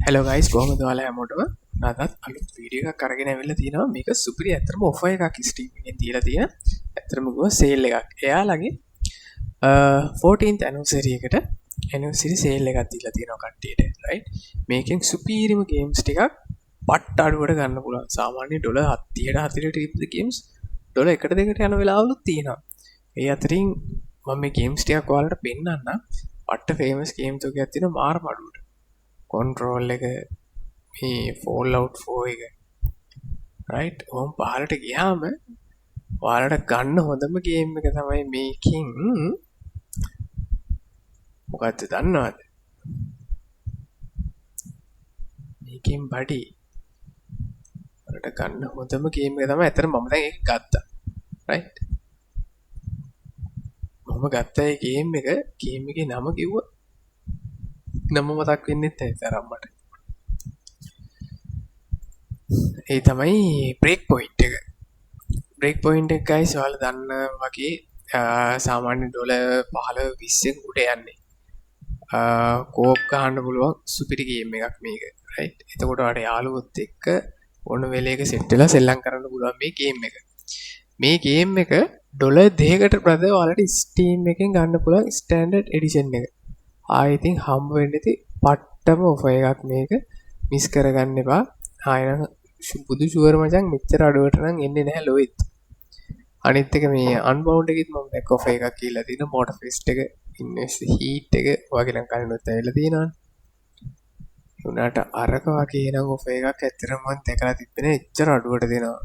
Hello guys, කොහොමද ඔයාලා හැමෝටම? අදත් අලුත් වීඩියෝ එකක් අරගෙන ඇවිල්ලා තිනවා. මේක සුපිරි ඇත්තටම ඔෆර් එකක් Steam එකෙන් දීලා තියෙන. ඇත්තටම ගෝ සේල් එකක්. එයාලගේ 14th anniversary එකට anniversary sale එකක් දීලා තියෙනවා කට්ටියට. right? මේකෙන් සුපිරිම games ටිකක් පට්ට අඩුවට ගන්න පුළුවන්. සාමාන්‍ය $70 40ට ඉපද games $1 2කට යන වෙලාවලුත් තියෙනවා. ඒ අතරින් මම මේ games ටිකක් ඔයාලට පෙන්නන්නම්. පට්ට famous games එකක් තියෙනවා මාරම අඩුවට. control එක මේ fallout 4 එක right ඕම් පහලට ගියාම ඔයාලට ගන්න හොඳම ගේම් එක තමයි මේකින් මොකක්ද දන්නවද මේකින් බඩි ඔයාලට ගන්න හොඳම ගේම් එක තමයි අතන මම දැන් ඒක ගත්තා right මම ගත්ත ඒ ගේම් එකේ නම කිව්වා නම මතක් වෙන්නේ නැහැ තරම්මට. ඒ තමයි බ්‍රේක් පොයින්ට් එක. බ්‍රේක් පොයින්ට් එක guys ඔයාලා දන්න වගේ සාමාන්‍ය $15 20 උඩ යන්නේ. කෝප් ගන්න පුළුවන් සුපිරි ගේම් එකක් මේක. right. එතකොට ඔයාලට යාළුවොත් එක්ක ඕන වෙලේක සෙට් වෙලා සෙල්ලම් කරන්න පුළුවන් මේ ගේම් එක. මේ ගේම් එක $2කට brother ඔයාලට Steam එකෙන් ගන්න පුළුවන් ස්ටෑන්ඩඩ් එඩිෂන් එක. I think හම්බ වෙන්න ඉතින් පට්ටම ඔෆර් එකක් මේක මිස් කරගන්න එපා. ආයෙනම් බුදු ෂුවර් මචං මෙච්චර අඩුවට නම් එන්නේ නැහැ ලොයිත්. අනිත් එක මේ අන්බවුන්ඩ් එකෙත් මම දැක්ක ඔෆර් එකක් කියලා තියෙනවා. මෝටර් ෆෙස්ට් එක ඉන්වෙස්ට් හීට් එක වගේ නම් කලිනුත් ඇවිල්ලා තියෙනවානේ. ඒ උනාට අරක වගේ නම් ඔෆර් එකක් ඇත්තටම මම දැකලා තිබ්බේ එච්චර අඩුවට දෙනවා.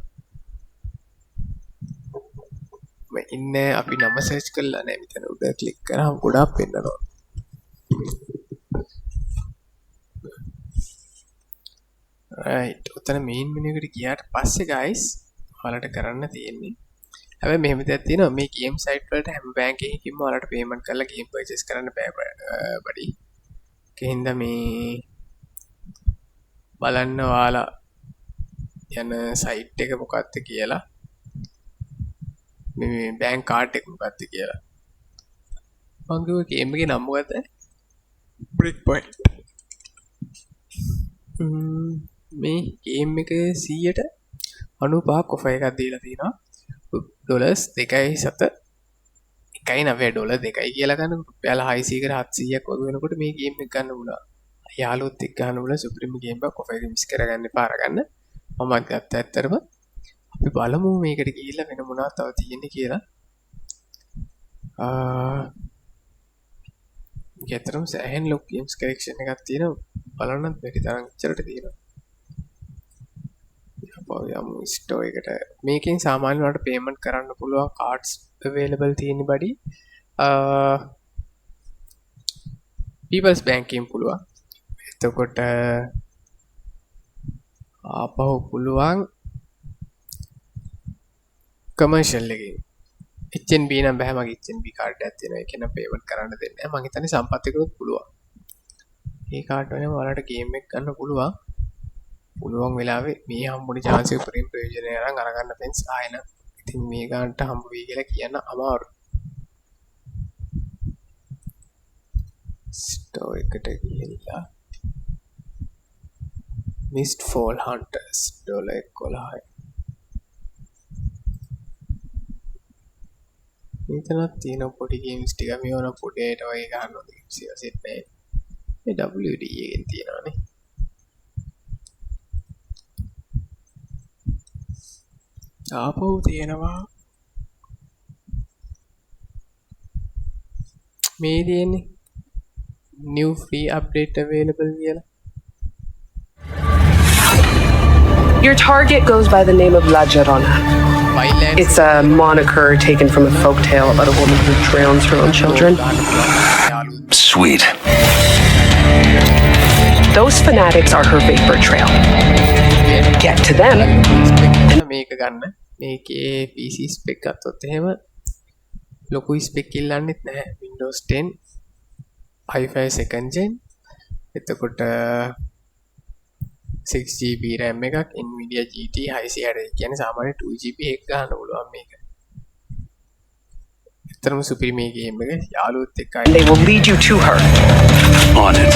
මම ඉන්නේ අපි නම සර්ච් කරලා නැහැ මෙතන උඩ ක්ලික් කරාම ගොඩාක් පෙන්නනවා. right උතන මේන් මෙනු එකට ගියාට පස්සේ guys ඔයාලට කරන්න තියෙන්නේ හැබැයි මෙහෙම දෙයක් තියෙනවා මේ ගේම් සයිට් වලට හැම බැංක් එකකින්ම ඔයාලට පේමන්ට් කරලා ගේම් පර්චේස් කරන්න බෑ බඩි ඒකින්ද මේ බලන්න ඔයාලා යන සයිට් එක මොකක්ද කියලා මේ බැංක් කාඩ් එක මොකක්ද කියලා මම ගිහුව ගේම් එකේ නම මොකද්ද බ්‍රේක් පොයින්ට් මේ ගේම් එක 100ට 95ක් ඔෆර් එකක් දීලා තිනවා $2.7 $1.9 2යි කියලා ගන්න රුපියල් 600කට 700ක් වගේ වෙනකොට මේ ගේම් එක ගන්න පුළුවන්. යාළුවොත් එක්ක ගන්න පුළුවන් සුපිරිම ගේම් එකක් ඔෆර් එක මිස් කරගන්න එපා අරගන්න. මමත් ගත්තා ඇත්තටම. අපි බලමු මේකට ගිහිල්ලා වෙන මොනවද තව තියෙන්නේ කියලා. ඒතරම් සෑහෙන ලොක් ගේම්ස් කලෙක්ෂන් එකක් තියෙනවා. බලන්නත් බැරි තරම් ඉච්චරට තියෙනවා. යමු ස්ටෝ එකට මේකෙන් සාමාන්‍ය වලට පේමන්ට් කරන්න පුළුවන් කාඩ්ස් available තියෙන බඩි People's Bank එකෙන් පුළුවන් එතකොට ආපහු පුළුවන් commercial එකෙන් HNB නම් බෑ මගේ HNB කාඩ් එකක් තියෙනවා ඒක නම් පේමන්ට් කරන්න දෙන්නේ නැහැ මං හිතන්නේ සම්පත් එකකුත් පුළුවන් මේ කාඩ් වලින් ඔයාලට ගේම් එක ගන්න පුළුවන් වෙලාවේ මේ හම්බුනේ chance එක උපරිම ප්‍රයෝජනය අරන් අරගන්න පෙන්ස් ආයෙන ඉතින් මේ ගන්නට හම්බ වෙයි කියලා කියන්න අමාරුයි ස්ටෝ එකට ගිහිල්ලා Mist Fall Hunters $11 මෙතනත් තියෙන පොඩි ගේම්ස් ටික මේවන පොඩේට වගේ ගන්න ඕනේ ගේම්ස් එක සෙට් නැහැ මේ WD එකෙන් තියෙනවානේ ආපහු තියෙනවා මේ තියෙන්නේ new free update available කියලා Your target goes by the name of La Llorona. It's a moniker taken from a folktale about a woman who drowns her own children. Sweet. Those fanatics are her vapor trail. Get to them. මේක ගන්න මේකේ PC spec ගත්තොත් එහෙම ලොකු spec ඉල්ලන්නෙත් නැහැ Windows 10 i5 second gen එතකොට 6GB RAM එකක් Nvidia GT 660 කියන්නේ සාමාන්‍ය 2GB එක ගන්න පුළුවන් මේක. ඇත්තටම සුපිරි මේ ගේම් එක යාළුවොත් එක්ක They will lead you to her. On it.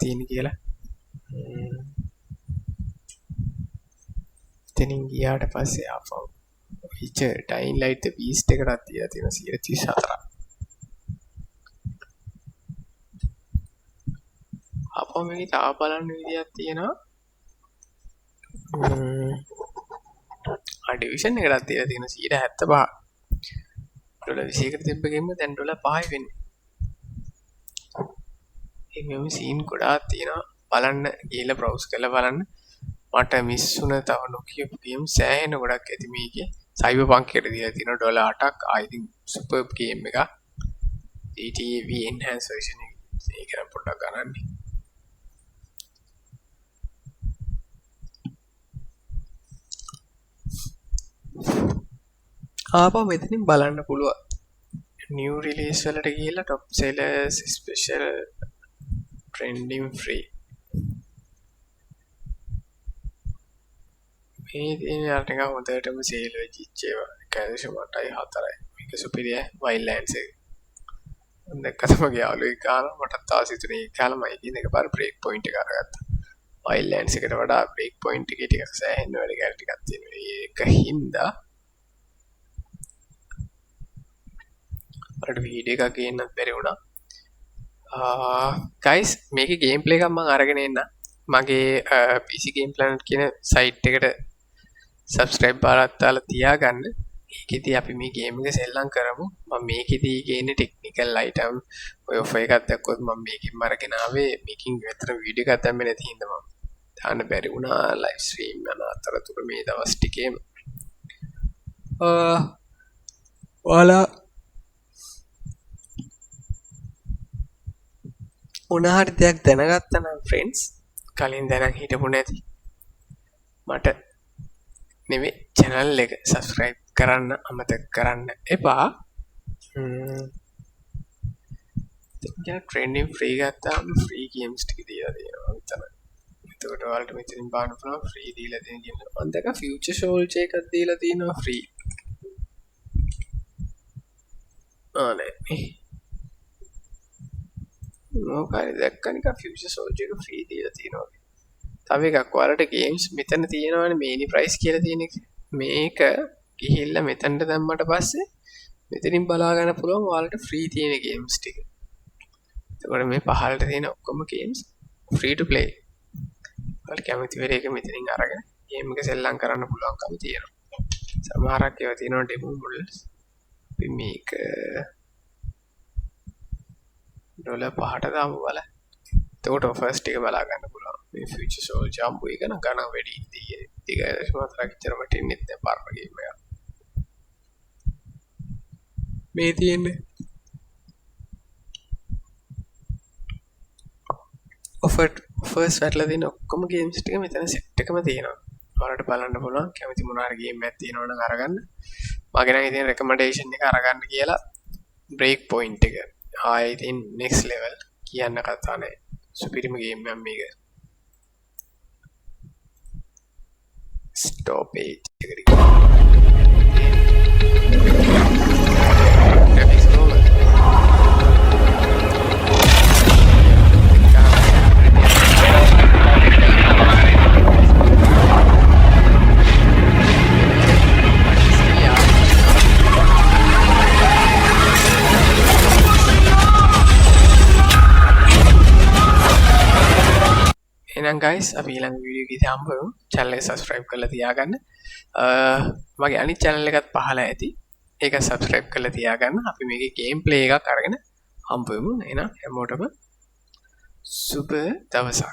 තියෙන කියලා. එතනින් ගියාට පස්සේ ආපහු විච ඩයින් ලයිට් බීස්ට් එකටත් තියලා තියෙන 134. ආපහු මේකේ තාම බලන්න විදියක් තියෙනවා. ඩිවිෂන් එකටත් තියලා තියෙන 75. $21කට තිබ්බ ගෙම්ම දැන් $5යි වෙන්නේ. මේ සීන් ගොඩාක් තියෙනවා. බලන්න ගිහලා බ්‍රවුස් කරලා බලන්න. මට මිස් වුණ තව නොකියපු ගේම් සෑහෙන ගොඩක් ඇති මේකේ. සයිබර්පන්ක් එකට දීලා තියෙනවා $8ක්. I think superb game එකක්. GTA V enhanced version එක. ඒක නම් පොඩ්ඩක් ගන්නන්නේ. ආපහු මෙතනින් බලන්න පුළුවන්. new release වලට ගිහලා top sellers special trending free මේ තියෙන අර ටික හොඳටම සේල් වෙච්ච ඒවා 1.8යි මේක සුපිරිය වයිල්ඩ්ලෑන්ඩ්ස් එක දැක්කම ගියාලුයි කාලා මටත් තාම සිතුනේ ඒ කාලමයි කියන එකපාර බ්‍රේක් පොයින්ට් එක අරගත්තා වයිල්ඩ්ලෑන්ඩ්ස් එකට වඩා බ්‍රේක් පොයින්ට් එකේ ටිකක් සෑහෙන වැඩ ගැල් ටිකක් තියෙනවා ඒකින්ද අපිට වීඩියෝ එකක් ගේන්නත් බැරි වුණා guys මේකේ ගේම් ප්ලේ එකක් මම අරගෙන එන්න මගේ PC Game Planet කියන සයිට් එකට subscribe බාරත් දාලා තියාගන්න ඒකෙදී අපි මේ ගේම් එක සෙල්ලම් කරමු මම මේකෙදී ගේන්නේ ටෙක්නිකල් අයිටම් ඔය ඔෆර් එකක් දැක්කොත් මම මේකෙන් අරගෙන ආවේ මේකින් විතර වීඩියෝ එකක් දැම්මේ නැති හින්දා මම දාන්න බැරි වුණා ලයිව් ස්ට්‍රීම් යන අතරතුර මේ දවස් ටිකේම ඔයාලා මොනහරි දෙයක් දැනගත්තා නම් ෆ්‍රෙන්ඩ්ස් කලින් දැනන් හිටපු නැති මට නෙමෙයි channel එක subscribe කරන්න අමතක කරන්න එපා දැන් trending free ගත්තාම free games ටික දීලා දෙනවා විතරයි එතකොට ඔයාලට මෙතනින් බලන්න පුළුවන් free දීලා දෙන game මම දැක්ක future soldier එකක් දීලා තියෙනවා free නේ මොකක්ද දැක්කනික future soldier එක free දීලා තියෙනවා. තව එකක් ඔයාලට games මෙතන තියෙනවානේ මේනි price කියලා තියෙන එක. මේක ගිහිල්ලා මෙතනට දැම්මට පස්සේ මෙතනින් බලා ගන්න පුළුවන් ඔයාලට free තියෙන games ටික. එතකොට මේ පහළට තියෙන ඔක්කොම games free to play. ඔයාලට කැමති වෙලේ එක මෙතනින් අරගෙන game එක සෙල්ලම් කරන්න පුළුවන්කම තියෙනවා. සමහරක් ඒවා තියෙනවා demo models. අපි මේක $5ට දාමු බලන්න. එතකොට ෆස්ට් එක බලා ගන්න පුළුවන්. මේ future soldier අම්බු එක නම් ගණන් වැඩි ඉතියි. 3.4ක් ඉතර මට ඉන්නේ දැන් පරණ ගේම් එක. මේ තියෙන්නේ offers වැටලා තියෙන ඔක්කොම games ටික මෙතන set එකම තියෙනවා. ඔයාලට බලන්න පුළුවන් කැමති මොන හරි game එකක් තියෙනවා නම් අරගන්න. මගේ නම් ඉතින් recommendation එක අරගන්න කියලා break point එක. I think next level කියන්න කතා නැහැ. සුපිරිම ගේම් එකක් මේක. stop page එකට graphics roller එහෙනම් guys අපි ඊළඟ වීඩියෝ එකේදී හම්බ වෙමු channel එක subscribe කරලා තියාගන්න මගේ අනිත් channel එකත් පහළ ඇති ඒක subscribe කරලා තියාගන්න අපි මේකේ gameplay එකක් අරගෙන හම්බ වෙමු එහෙනම් හැමෝටම සුබ දවසක්